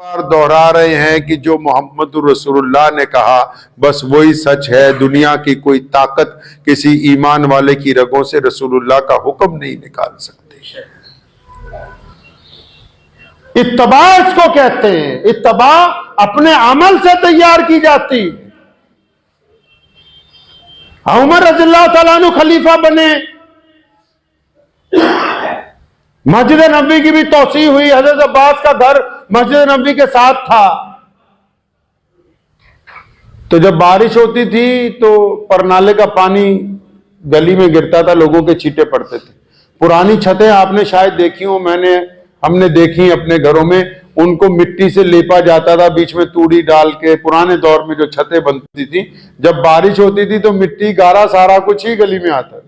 बार दोहरा रहे हैं कि जो मोहम्मद रसूलुल्लाह ने कहा बस वही सच है। दुनिया की कोई ताकत किसी ईमान वाले की रगों से रसूलुल्लाह का हुक्म नहीं निकाल सकती। इत्तबा इसको कहते हैं। इत्तबा अपने अमल से तैयार की जाती। उमर रज़ियल्लाहु ताला अन्हु खलीफा बने, मस्जिद नबवी की भी तोसी हुई। हजरत अब्बास का घर मस्जिद नबवी के साथ था। तो जब बारिश होती थी तो परनाले का पानी गली में गिरता था, लोगों के छींटे पड़ते थे। पुरानी छतें आपने शायद देखी हो, हमने देखी अपने घरों में। उनको मिट्टी से लेपा जाता था, बीच में तूड़ी डाल के। पुराने दौर में जो छतें बनती थी, जब बारिश होती थी तो मिट्टी गारा सारा कुछ ही गली में आता था।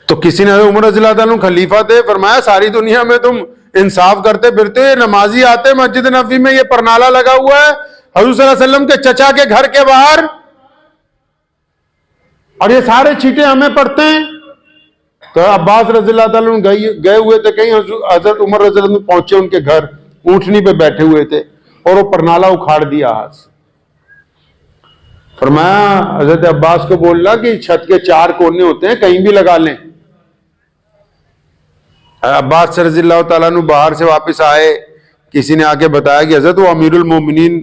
तो किसी ने, उमर रज़ियल्लाहु ताला अन्हु खलीफा थे, फरमाया सारी दुनिया में तुम इंसाफ करते फिरते, नमाजी आते मस्जिद नबवी में, ये परनाला लगा हुआ है हुज़ूर सल्लल्लाहु अलैहि वसल्लम के चचा के घर के बाहर, और ये सारे छींटे हमें पड़ते हैं। तो अब्बास रज़ियल्लाहु ताला अन्हु गए हुए थे कहीं, हजरत उमर रज़ियल्लाहु अन्हु पहुंचे उनके घर, ऊंटनी पे बैठे हुए थे, और वो परनाला उखाड़ दिया हाथ से। फरमाया, हजरत अब्बास को बोलना कि छत के 4 कोने होते हैं, कहीं भी लगा लें। अब्बास रज़ियल्लाहु ताला अन्हु बाहर से वापस आए, किसी ने आके बताया कि हजरत वो अमीरुल मोमिनीन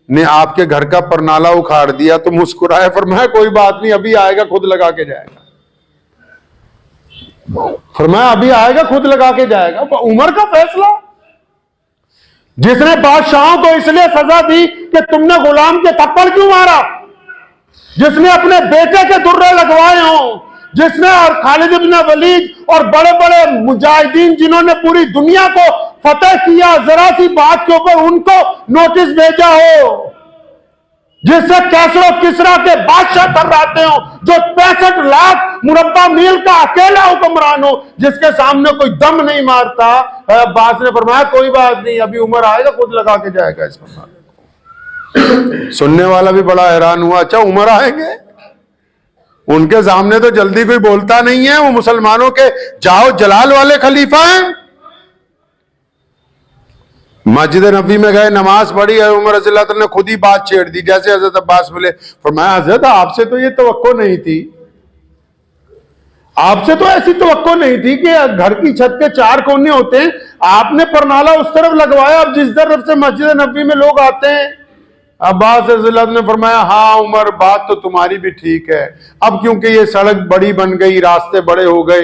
ने आपके घर का परनाला उखाड़ दिया। तो मुस्कुराए, फरमाया कोई बात नहीं, अभी आएगा खुद लगा के जाएगा। फरमाया अभी आएगा खुद लगा के जाएगा। उमर का फैसला, जिसने बादशाहों को इसलिए सजा दी कि तुमने गुलाम के थप्पड़ क्यों मारा, जिसने अपने बेटे के दुर्रे लगवाए हों, जिसने और खालिद इब्न वलीद और बड़े बड़े मुजाहिदीन जिन्होंने पूरी दुनिया को फतेह किया, जरा सी बात के ऊपर उनको नोटिस भेजा हो, जिससे कैसरो किसरा के बादशाह थर्राते हो, जो 65 लाख मुरब्बा मील का अकेला हुक्मरान हो, जिसके सामने कोई दम नहीं मारता। अब्बास ने फरमाया कोई बात नहीं, अभी उमर आएगा खुद लगा के जाएगा इस परनाले को। सुनने वाला भी बड़ा हैरान हुआ, अच्छा उमर आएंगे? उनके सामने तो जल्दी कोई बोलता नहीं है, वो मुसलमानों के जाओ जलाल वाले खलीफा हैं। मस्जिद नबी में गए, नमाज पढ़ी, उमर रज़ियल्लाहु ताला ने खुद ही बात छेड़ दी। जैसे हजरत अब्बास बोले, फरमाया हजरत आपसे तो ये तवक्को नहीं थी, आपसे तो ऐसी तवक्को नहीं थी कि घर की छत के 4 कोने होते हैं, आपने परनाला उस तरफ लगवाया, अब जिस तरफ से मस्जिद नबी में लोग आते हैं। अब्बास रज़ियल्लाहु ने फरमाया हाँ उमर, बात तो तुम्हारी भी ठीक है। अब क्योंकि ये सड़क बड़ी बन गई, रास्ते बड़े हो गए,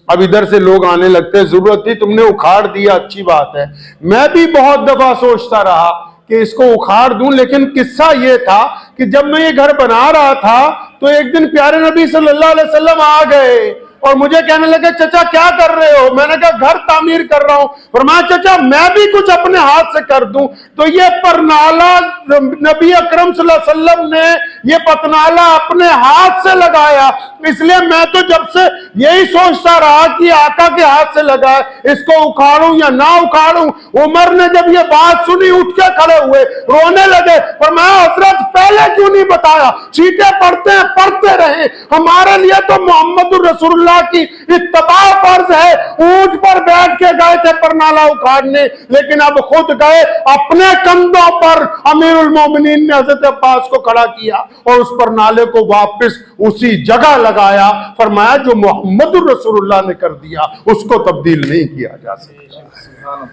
अब इधर से लोग आने लगते, जरूरत थी तुमने उखाड़ दिया, अच्छी बात है। मैं भी बहुत दफा सोचता रहा कि इसको उखाड़ दूं, लेकिन किस्सा ये था कि जब मैं ये घर बना रहा था तो एक दिन प्यारे नबी सल्लल्लाहु अलैहि वसल्लम आ गए और मुझे कहने लगे चचा क्या कर रहे हो? मैंने कहा घर तामीर कर रहा हूं। फरमाया चचा मैं भी कुछ अपने हाथ से कर दूं। तो ये परनाला नबी अकरम सल्लल्लाहु अलैहि वसल्लम ने ये पतनाला अपने हाथ से लगाया, इसलिए मैं तो जब से यही सोचता रहा कि आका के हाथ से लगा है, इसको उखाड़ूं या ना उखाड़ूं। उमर ने जब ये बात सुनी उठ के खड़े हुए, रोने लगे। फरमाया हजरत पहले क्यों नहीं बताया? छींटे पड़ते हैं, पड़ते रहे, हमारे लिए तो मोहम्मद रसूलुल्लाह की इत्तबा फर्ज है। ऊंट पर बैठ के गए थे परनाला उखाड़ने, लेकिन अब खुद गए, अपने कंधों पर अमीरुल मोमिनीन ने हजरत अब्बास को खड़ा किया और उस परनाले को वापस उसी जगह लगाया। फरमाया जो मोहम्मद रसूलुल्लाह ने कर दिया उसको तब्दील नहीं किया जा सकता।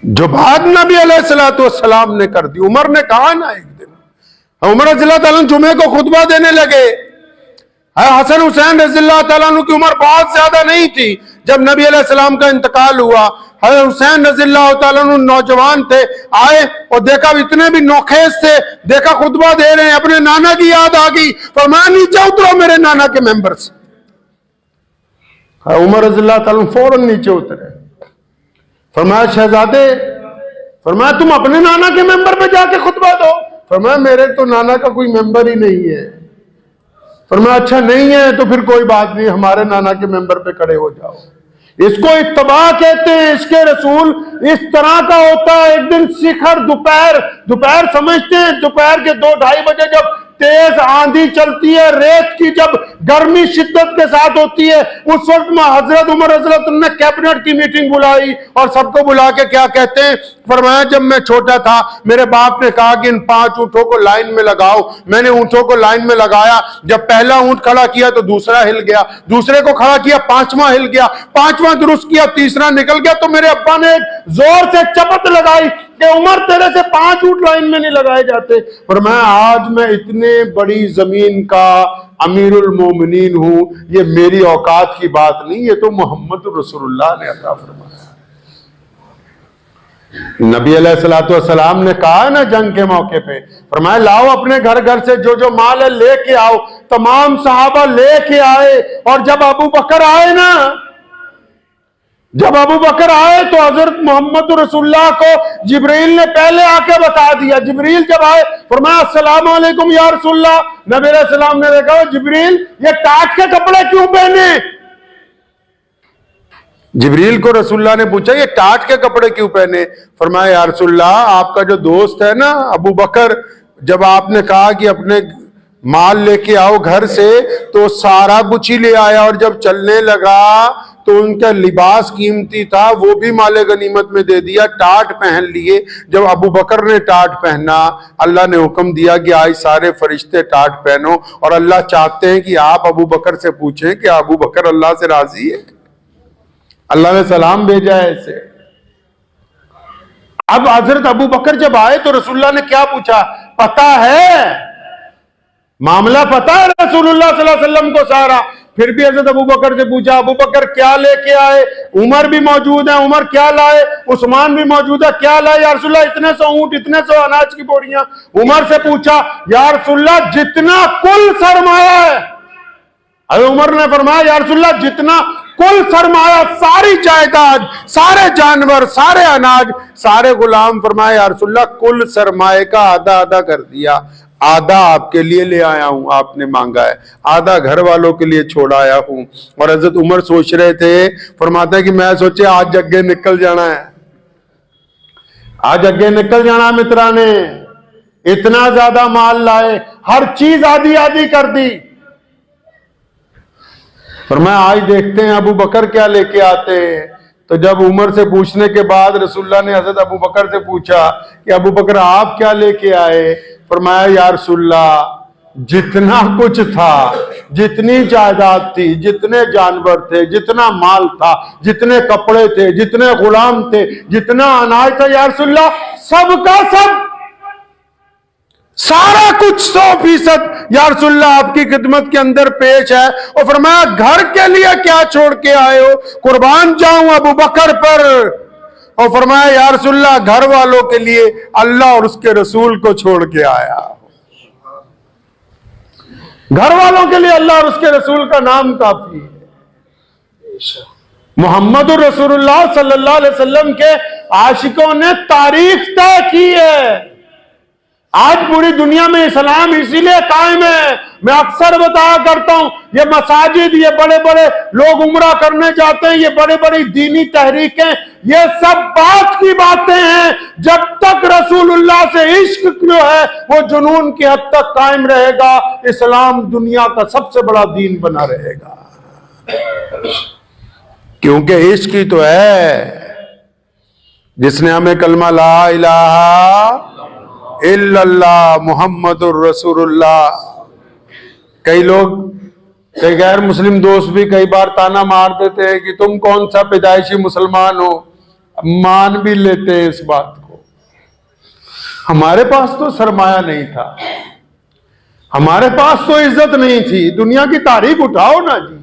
जो बात नबी अलैहिस्सलातु वस्सलाम ने कर दी, उमर ने कहा ना एक दिन, उमर रज़ियल्लाहु ताला जुमे को खुतबा देने लगे। हसन हुसैन रज़ियल्लाहु ताला अन्हु की उम्र बहुत ज्यादा नहीं थी जब नबी अलैहिस्सलाम का इंतकाल हुआ। हसन हुसैन रज़ियल्लाहु ताला अन्हु नौजवान थे, आए और देखा इतने भी नौखेज थे, देखा खुतबा दे रहे हैं, अपने नाना की याद आ गई। फरमाया नीचे उतरो मेरे नाना के मेंबर से। उमर रज़ियल्लाहु ताला अन्हु फौरन नीचे उतरे। फरमाया शहजादे, फरमाया तुम अपने नाना के मेंबर पे जाके खुतबा दो। फरमाया मेरे तो नाना का कोई मेंबर ही नहीं है। फरमाया अच्छा नहीं है तो फिर कोई बात नहीं, हमारे नाना के मेंबर पे खड़े हो जाओ। इसको इत्तबा कहते हैं। इसके रसूल इस तरह का होता है। एक दिन शिखर दोपहर समझते हैं, दोपहर के 2-2:30 बजे जब तेज आंधी चलती है, रेत की जब गर्मी शिद्दत के साथ होती है, उस वक्त में हजरत उमर रज़ियल्लाहु अन्हु ने कैबिनेट की मीटिंग बुलाई और सबको बुला के क्या कहते हैं, फरमाया जब मैं छोटा था मेरे बाप ने कहा कि इन 5 ऊंटों को लाइन में लगाओ। मैंने ऊंटों को लाइन में लगाया, जब पहला ऊंट खड़ा किया तो दूसरा हिल गया, दूसरे को खड़ा किया 5वां हिल गया, 5वां दुरुस्त किया, तीसरा निकल गया। तो मेरे अब्बा ने जोर से चपत लगाई कि उमर तेरे से 5 ऊंट लाइन में नहीं लगाए जाते। पर मैं आज मैं इतने बड़ी जमीन का अमीरुल मोमिनीन हूं, ये मेरी औकात की बात नहीं, ये तो मोहम्मद रसूलुल्लाह ने अता फरमाया। नबी अलैहिस्सलातु वस्सलाम ने कहा ना जंग के मौके पे, फरमाया लाओ अपने घर घर से जो जो माल है लेके आओ। तमाम सहाबा लेके आए और जब अबू बकर आए ना, जब अबू बकर आए तो हजरत मोहम्मद रसूलुल्लाह को जिब्रील ने पहले आके बता दिया। जिब्रील जब आए फरमाया अस्सलामु अलैकुम या रसूलुल्लाह। नबी अलैहिस्सलाम ने देखा जिब्रील ये टाट के कपड़े क्यों पहने। जिब्रील को रसूलुल्लाह ने पूछा ये टाट के कपड़े क्यों पहने। फरमाया या रसूलुल्लाह आपका जो दोस्त है ना अबू बकर, जब आपने कहा कि अपने माल लेके आओ घर से तो सारा कुछ ही ले आया, और जब चलने लगा तो उनका लिबास कीमती था वो भी माले गनीमत में दे दिया, टाट पहन लिए। जब अबू बकर ने टाट पहना, अल्लाह ने हुक्म दिया कि आज सारे फरिश्ते टाट पहनो, और अल्लाह चाहते हैं कि आप अबू बकर से पूछें कि अबू बकर अल्लाह से राजी है। अल्लाह ने सलाम भेजा है इसे। अब हजरत अबू बकर जब आए तो रसूलुल्लाह ने क्या पूछा, पता है मामला, पता है रसूलुल्लाह सल्लल्लाहु अलैहि वसल्लम को सारा। फिर भी हजरत अबू बकर से पूछा, अबू बकर क्या लेके आए। उमर भी मौजूद है, उमर क्या लाए। उस्मान भी मौजूद है, क्या लाए या रसूलुल्लाह। इतने सौ ऊंट, इतने सौ अनाज की बोरियां। उमर से पूछा या रसूलुल्लाह जितना कुल सरमाया है। अरे उमर ने फरमाया या रसूलुल्लाह जितना कुल सरमाया, सारी जायदाद, सारे जानवर, सारे अनाज, सारे गुलाम। फरमाया या रसूलुल्लाह कुल सरमाए का आधा आधा कर दिया, आधा आपके लिए ले आया हूं, आपने मांगा है, आधा घर वालों के लिए छोड़ आया हूं। और हजरत उमर सोच रहे थे, फरमाते हैं कि मैं सोचे आज अगे निकल जाना है, आज अगे निकल जाना मित्रा ने। इतना ज्यादा माल लाए, हर चीज आधी आधी कर दी। पर मैं आज देखते हैं अबू बकर क्या लेके आते हैं। तो जब उमर से पूछने के बाद रसूलुल्लाह ने हजरत अबू बकर से पूछा कि अबू बकर आप क्या लेके आए। फरमाया या रसूलुल्लाह जितना कुछ था, जितनी जायदाद थी, जितने जानवर थे, जितना माल था, जितने कपड़े थे, जितने गुलाम थे, जितना अनाज था, या रसूलुल्लाह सबका सब, सारा कुछ 100% या रसूलुल्लाह आपकी खिदमत के अंदर पेश है। और फरमाया घर के लिए क्या छोड़ के आए हो। कुर्बान जाऊं अबू बकर पर। और फरमाया या रसूलुल्लाह घर वालों के लिए अल्लाह और उसके रसूल को छोड़ के आया। घर वालों के लिए अल्लाह और उसके रसूल का नाम काफी है। मोहम्मद रसूलुल्लाह सल्लल्लाहु अलैहि वसल्लम के आशिकों ने तारीख तय की है। आज पूरी दुनिया में इस्लाम इसीलिए कायम है। मैं अक्सर बताया करता हूं, ये मसाजिद, ये बड़े बड़े लोग उम्रा करने जाते हैं, ये बड़े बड़ी दीनी तहरीकें, ये सब बात की बातें हैं। जब तक रसूलुल्लाह से इश्क जो है वो जुनून की हद तक कायम रहेगा, इस्लाम दुनिया का सबसे बड़ा दीन बना रहेगा। क्योंकि इश्क ही तो है जिसने हमें कलमा ला इलाहा इल्लल्लाह मुहम्मदुर रसूलुल्लाह। कई लोग, कई गैर मुस्लिम दोस्त भी कई बार ताना मार देते हैं कि तुम कौन सा पैदाइशी मुसलमान हो। मान भी लेते हैं इस बात को। हमारे पास तो सरमाया नहीं था, हमारे पास तो इज्जत नहीं थी। दुनिया की तारीख उठाओ ना जी,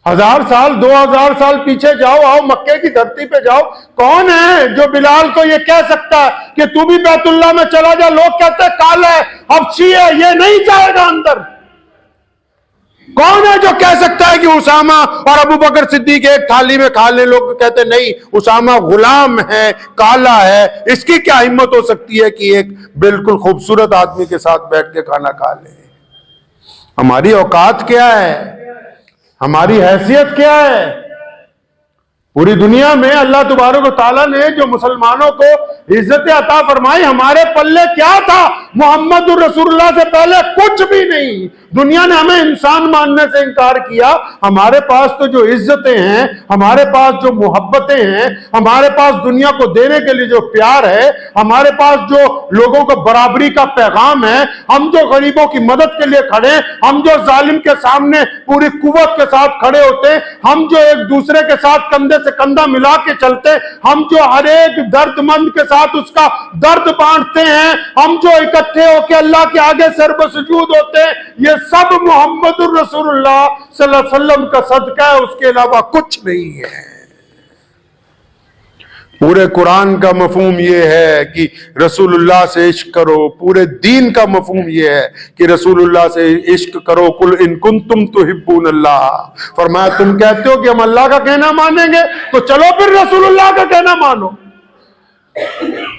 1000 साल 2000 साल पीछे जाओ, आओ मक्के की धरती पे जाओ। कौन है जो बिलाल को ये कह सकता है कि तू भी बैतुल्लाह में चला जा। लोग कहते हैं काला है, हबशी है, ये नहीं जाएगा अंदर। कौन है जो कह सकता है कि उसामा और अबू बकर सिद्दीक एक थाली में खा ले। लोग कहते नहीं, उसामा गुलाम है, काला है, इसकी क्या हिम्मत हो सकती है कि एक बिल्कुल खूबसूरत आदमी के साथ बैठ के खाना खा ले। हमारी औकात क्या है, हमारी हैसियत क्या है। पूरी दुनिया में अल्लाह तबारक व तआला ने जो मुसलमानों को इज्जत अता फरमाई। हमारे पल्ले क्या था? मोहम्मद रसूलुल्लाह से पहले कुछ भी नहीं। दुनिया ने हमें इंसान मानने से इनकार किया। हमारे पास तो जो इज्जतें हैं, हमारे पास जो मोहब्बतें हैं, हमारे पास दुनिया को देने के लिए जो प्यार है, हमारे पास जो लोगों को बराबरी का पैगाम है, हम जो गरीबों की मदद के लिए खड़े, हम जो जालिम के सामने पूरी कुव्वत के साथ खड़े होते, हम जो एक दूसरे के साथ कंधे से कंधा मिला के चलते, हम जो हर एक दर्दमंद के साथ उसका दर्द बांटते हैं, हम जो इकट्ठे होकर अल्लाह के आगे सर्वसुजूद होते हैं, ये सब मोहम्मद रसूलुल्लाह सल्लल्लाहु अलैहि वसल्लम का सदका है, उसके अलावा कुछ नहीं है। पूरे कुरान का मफहूम यह है कि रसूलुल्लाह से इश्क करो। पूरे दीन का मफहूम यह है कि रसूलुल्लाह से इश्क करो। कुल इन कुंतुम तुहिब्बूनल्लाह, फरमाया तुम कहते हो कि हम अल्लाह का कहना मानेंगे, तो चलो फिर रसूलुल्लाह का कहना मानो।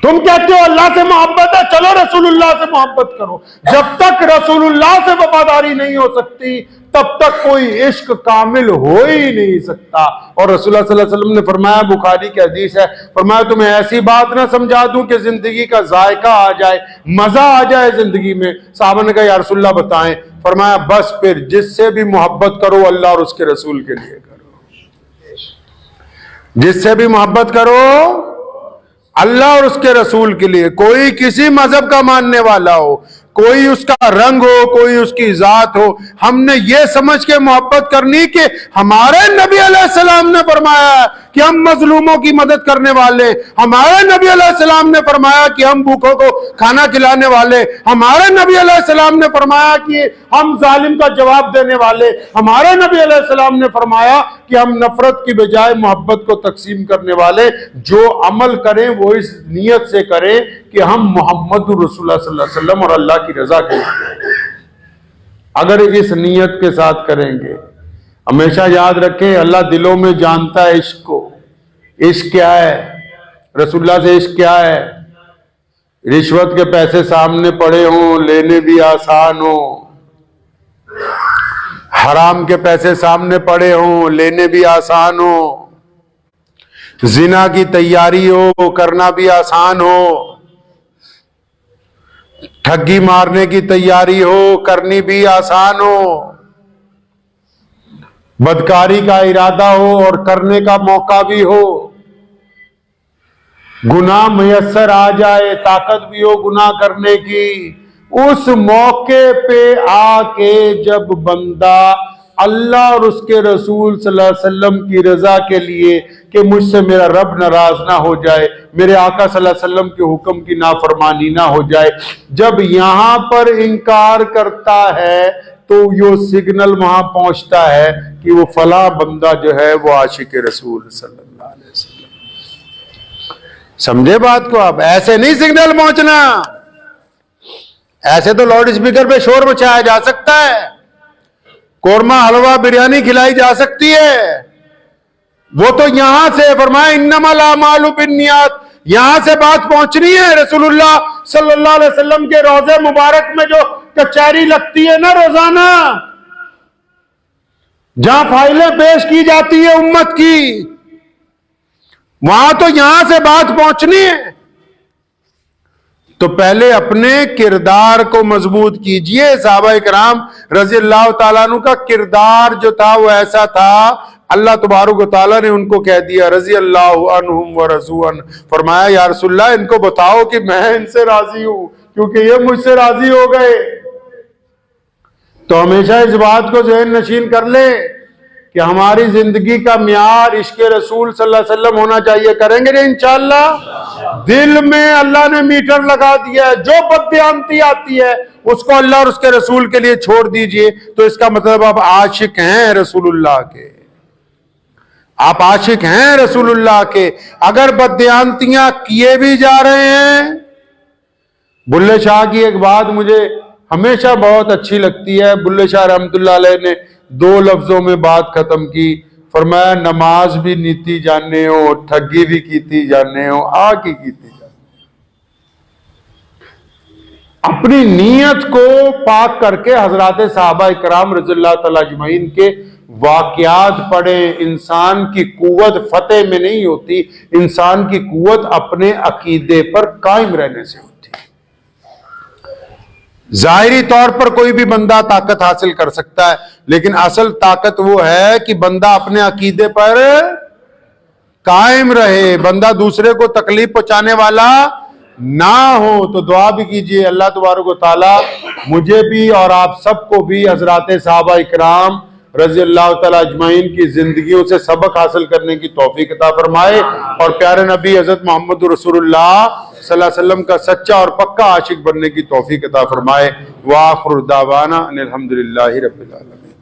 तुम कहते हो अल्लाह से मोहब्बत है, चलो रसूलुल्लाह से मोहब्बत करो। जब तक रसूलुल्लाह से वफादारी नहीं हो सकती, तब तक कोई इश्क कामिल हो ही नहीं सकता। और रसूलुल्लाह सल्लल्लाहु अलैहि वसल्लम ने फरमाया, बुखारी की हदीस है, फरमाया तुम्हें ऐसी बात ना समझा दूं कि जिंदगी का जायका आ जाए, मजा आ जाए जिंदगी में। साहबा ने कहा या रसूलुल्लाह बताएं। फरमाया बस फिर जिससे भी मोहब्बत करो अल्लाह और उसके रसूल के लिए करो। जिससे भी मोहब्बत करो अल्लाह और उसके रसूल के लिए। कोई किसी मजहब का मानने वाला हो, कोई उसका रंग हो, कोई उसकी जात हो, हमने ये समझ के मोहब्बत करनी कि हमारे नबी अलैहिस्सलाम ने फरमाया कि हम मजलूमों की मदद करने वाले, हमारे नबी अलैहिस्सलाम ने फरमाया कि हम भूखों को खाना खिलाने वाले, हमारे नबी अलैहिस्सलाम ने फरमाया कि हम जालिम का जवाब देने वाले, हमारे नबी अलैहिस्सलाम ने फरमाया कि हम नफरत की बजाय मोहब्बत को तकसीम करने वाले। जो अमल करें वो इस नियत से करें कि हम मोहम्मद रसूलुल्लाह सल्लल्लाहु अलैहि वसल्लम और अल्लाह की रजा के लिए। अगर इस नियत के साथ करेंगे, हमेशा याद रखें अल्लाह दिलों में जानता है इश्क को। इश्क क्या है? रसूलुल्लाह से इश्क क्या है? रिश्वत के पैसे सामने पड़े हों, लेने भी आसान हो, हराम के पैसे सामने पड़े हों, लेने भी आसान हो, जिना की तैयारी हो, करना भी आसान हो, ठगी मारने की तैयारी हो, करनी भी आसान हो, बदकारी का इरादा हो और करने का मौका भी हो, गुनाह मयस्सर आ जाए, ताकत भी हो गुनाह करने की, उस मौके पे आके जब बंदा अल्लाह और उसके रसूल सल्लल्लाहु अलैहि वसल्लम की रजा के लिए कि मुझसे मेरा रब नाराज ना हो जाए, मेरे आका सल्लल्लाहु अलैहि वसल्लम के हुक्म की नाफरमानी ना हो जाए, जब यहां पर इनकार करता है तो यो सिग्नल वहां पहुंचता है कि वो फला बंदा जो है वो आशिक रसूल सल्लल्लाहु अलैहि वसल्लम। समझे बात को आप? ऐसे नहीं सिग्नल पहुंचना। ऐसे तो लाउड स्पीकर पे शोर मचाया जा सकता है, कोरमा हलवा बिरयानी खिलाई जा सकती है, वो तो यहां से फरमाया इन्नमल आमालु बिन्नियात, यहां से बात पहुंचनी है। रसूलुल्लाह सल्लल्लाहु अलैहि वसल्लम के रोजे मुबारक में जो कचहरी लगती है ना रोजाना, जहां फाइलें पेश की जाती है उम्मत की, वहां तो यहां से बात पहुंचनी है। तो पहले अपने किरदार को मजबूत कीजिए। सहाबा किराम रज़ी अल्लाह ताला अन्हु का किरदार जो था वो ऐसा था, अल्लाह तबारक व तआला ने उनको कह दिया रज़ी अल्लाह अन्हुम व रज़ू अन, फरमाया या रसूलल्लाह इनको बताओ कि मैं इनसे राजी हूं क्योंकि ये मुझसे राजी हो गए। तो हमेशा इस बात को ज़हन नशीन कर ले कि हमारी जिंदगी का म्यार इश्क रसूल सल्लल्लाहु अलैहि वसल्लम होना चाहिए। करेंगे ना इंशाअल्लाह। दिल में अल्लाह ने मीटर लगा दिया है, जो बददियांती आती है उसको अल्लाह और उसके रसूल के लिए छोड़ दीजिए। तो इसका मतलब आप आशिक हैं रसूलुल्लाह के, आप आशिक हैं रसूलुल्लाह के। अगर बददियांतियां किए भी जा रहे हैं, बुल्ले शाह की एक बात मुझे हमेशा बहुत अच्छी लगती है। बुल्ले शाह रहमतुल्लाह अलैह ने दो लफ्जों में बात खत्म की, फरमाया नमाज भी नीति जाने हो, ठगी भी कीती जाने हो, आके कीती जाने। अपनी नीयत को पाक करके हजरात साहबा इकराम रज़ियल्लाहु तआला अजमईन के वाकयात पढ़े। इंसान की कुव्वत फतेह में नहीं होती, इंसान की कुव्वत अपने अकीदे पर कायम रहने से होती है। जाहिरी तौर पर कोई भी बंदा ताकत हासिल कर सकता है, लेकिन असल ताकत वो है कि बंदा अपने अकीदे पर कायम रहे, बंदा दूसरे को तकलीफ पहुंचाने वाला ना हो। तो दुआ भी कीजिए अल्लाह तबारक व तआला मुझे भी और आप सबको भी हजरात सहाबा इकराम रज़ी अल्लाह तआला अजमाइन की जिंदगियों से सबक हासिल करने की तौफीक अता फरमाए और प्यारे नबी हज़रत मोहम्मद रसूलुल्लाह सल्लल्लाहु अलैहि वसल्लम का सच्चा और पक्का आशिक बनने की तौफीक अता फरमाए। व आखिर दावाना अनिल हम्दुलिल्लाहि रब्बिल आलमीन।